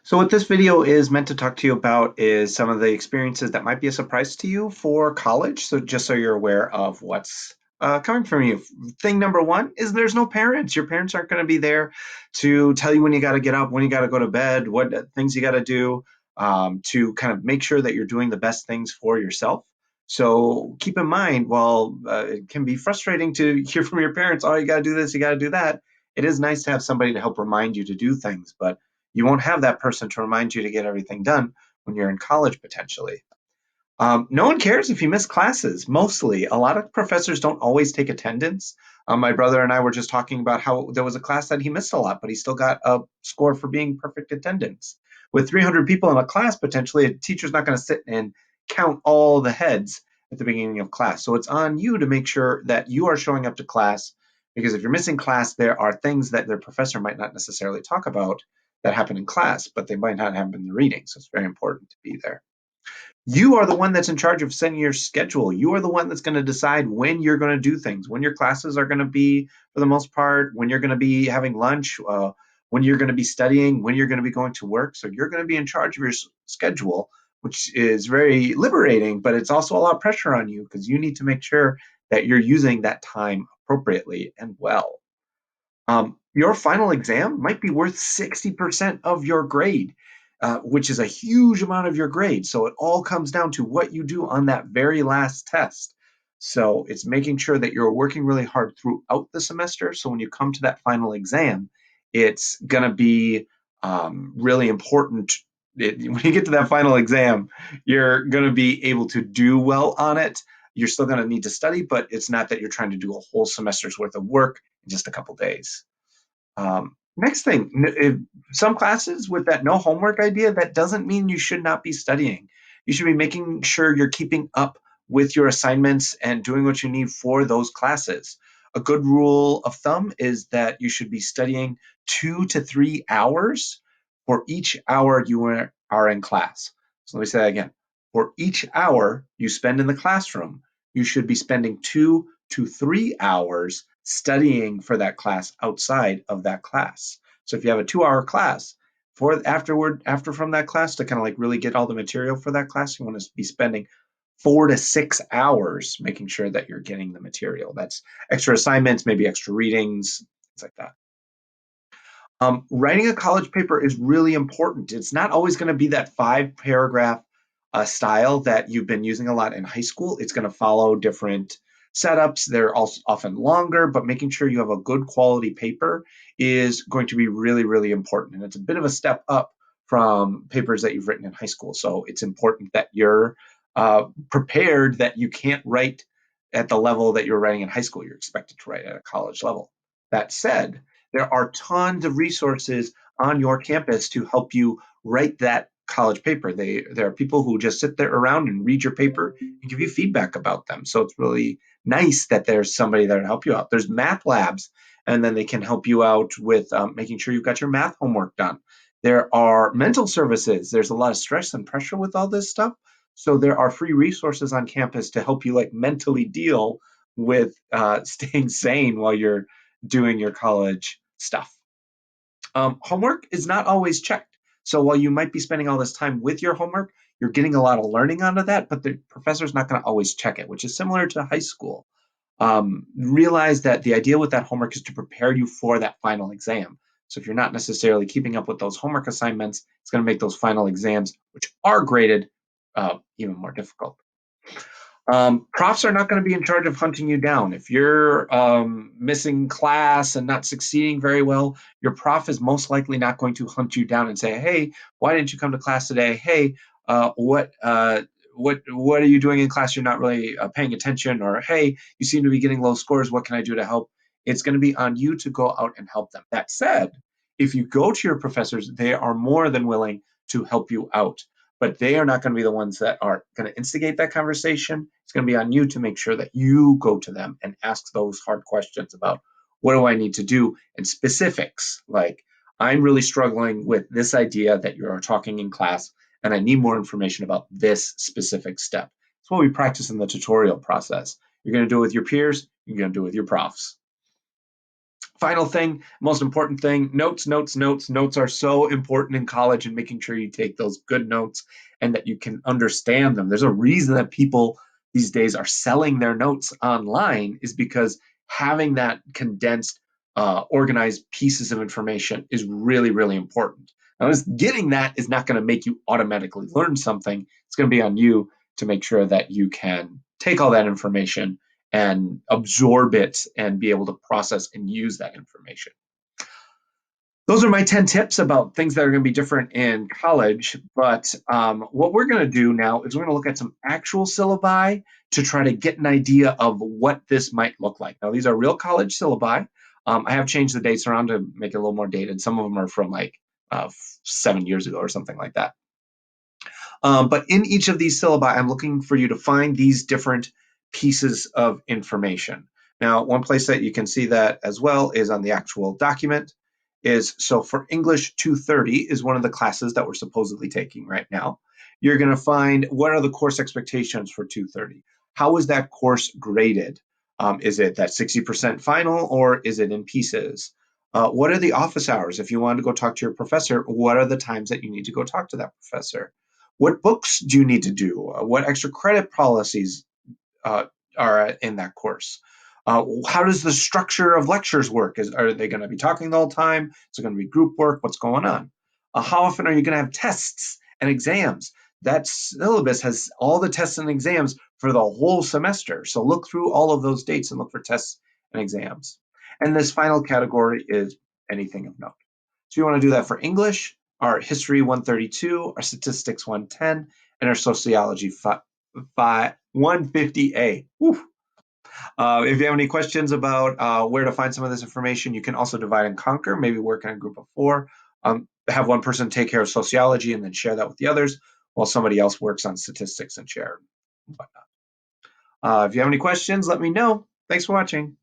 So what this video is meant to talk to you about is some of the experiences that might be a surprise to you for college. So just so you're aware of what's coming from you. Thing number one is there's no parents. Your parents aren't going to be there to tell you when you got to get up, when you got to go to bed, what things you got to do to kind of make sure that you're doing the best things for yourself. So keep in mind, while it can be frustrating to hear from your parents, oh, you got to do this, you got to do that. It is nice to have somebody to help remind you to do things, but you won't have that person to remind you to get everything done when you're in college potentially. No one cares if you miss classes, mostly. A lot of professors don't always take attendance. My brother and I were just talking about how there was a class that he missed a lot, but he still got a score for being perfect attendance. With 300 people in a class, potentially, a teacher's not going to sit and count all the heads at the beginning of class. So it's on you to make sure that you are showing up to class, because if you're missing class, there are things that their professor might not necessarily talk about that happen in class, but they might not happen in the reading. So it's very important to be there. You are the one that's in charge of setting your schedule. You are the one that's going to decide when you're going to do things, when your classes are going to be, for the most part, when you're going to be having lunch, when you're going to be studying, when you're going to be going to work. So you're going to be in charge of your schedule, which is very liberating, but it's also a lot of pressure on you because you need to make sure that you're using that time appropriately and well. Your final exam might be worth 60% of your grade, which is a huge amount of your grade. So it all comes down to what you do on that very last test. So it's making sure that you're working really hard throughout the semester. So when you come to that final exam, it's going to be really important. When you get to that final exam, you're going to be able to do well on it. You're still going to need to study, but it's not that you're trying to do a whole semester's worth of work in just a couple days. Next thing, some classes with that no homework idea, that doesn't mean you should not be studying. You should be making sure you're keeping up with your assignments and doing what you need for those classes. A good rule of thumb is that you should be studying 2 to 3 hours for each hour you are in class. So let me say that again. For each hour you spend in the classroom, you should be spending 2 to 3 hours studying for that class outside of that class. So if you have a 2 hour class, after from that class to kind of like really get all the material for that class, you want to be spending 4 to 6 hours making sure that you're getting the material. That's extra assignments, maybe extra readings, things like that. Writing a college paper is really important. It's not always going to be that 5 paragraph style that you've been using a lot in high school. It's going to follow different setups. They're also often longer, but making sure you have a good quality paper is going to be really, really important. And it's a bit of a step up from papers that you've written in high school. So it's important that you're prepared, that you can't write at the level that you're writing in high school. You're expected to write at a college level. That said, there are tons of resources on your campus to help you write that college paper. There are people who just sit there around and read your paper and give you feedback about them. So it's really nice that there's somebody there to help you out. There's math labs, and then they can help you out with making sure you've got your math homework done. There are mental services. There's a lot of stress and pressure with all this stuff. So there are free resources on campus to help you like mentally deal with staying sane while you're doing your college stuff. Homework is not always checked. So while you might be spending all this time with your homework, you're getting a lot of learning out of that, but the professor's not going to always check it, which is similar to high school. Realize that the idea with that homework is to prepare you for that final exam. So if you're not necessarily keeping up with those homework assignments, it's going to make those final exams, which are graded, even more difficult. Profs are not going to be in charge of hunting you down. If you're missing class and not succeeding very well, your prof is most likely not going to hunt you down and say, "Hey, why didn't you come to class today? Hey, what are you doing in class? You're not really paying attention." Or, "Hey, you seem to be getting low scores. What can I do to help?" It's going to be on you to go out and help them. That said, if you go to your professors, they are more than willing to help you out, but they are not going to be the ones that are going to instigate that conversation. It's going to be on you to make sure that you go to them and ask those hard questions about what do I need to do, and specifics like, I'm really struggling with this idea that you're talking in class, and I need more information about this specific step. It's what we practice in the tutorial process. You're going to do it with your peers, you're going to do it with your profs. Final thing, most important thing, notes, notes, notes. Notes are so important in college and making sure you take those good notes and that you can understand them. There's a reason that people these days are selling their notes online is because having that condensed, organized pieces of information is really, really important. Now, just getting that is not going to make you automatically learn something. It's going to be on you to make sure that you can take all that information and absorb it and be able to process and use that information. Those are my 10 tips about things that are going to be different in college. But what we're going to do now is we're going to look at some actual syllabi to try to get an idea of what this might look like. Now, these are real college syllabi. I have changed the dates around to make it a little more dated. Some of them are from like 7 years ago or something like that. But in each of these syllabi, I'm looking for you to find these different pieces of information. Now, one place that you can see that as well is on the actual document. So for English 230 is one of the classes that we're supposedly taking right now. You're going to find what are the course expectations for 230? How is that course graded? Is it that 60% final or is it in pieces? What are the office hours? If you want to go talk to your professor, what are the times that you need to go talk to that professor? What books do you need to do? What extra credit policies uh, are in that course? How does the structure of lectures work? Are they going to be talking the whole time? Is it going to be group work? What's going on? How often are you going to have tests and exams? That syllabus has all the tests and exams for the whole semester. So look through all of those dates and look for tests and exams. And this final category is anything of note. So you want to do that for English, our history 132, our statistics 110, and our sociology 150A. Woo. If you have any questions about where to find some of this information, you can also divide and conquer, maybe work in a group of four. Have one person take care of sociology and then share that with the others, while somebody else works on statistics and share and whatnot. If you have any questions, let me know. Thanks for watching.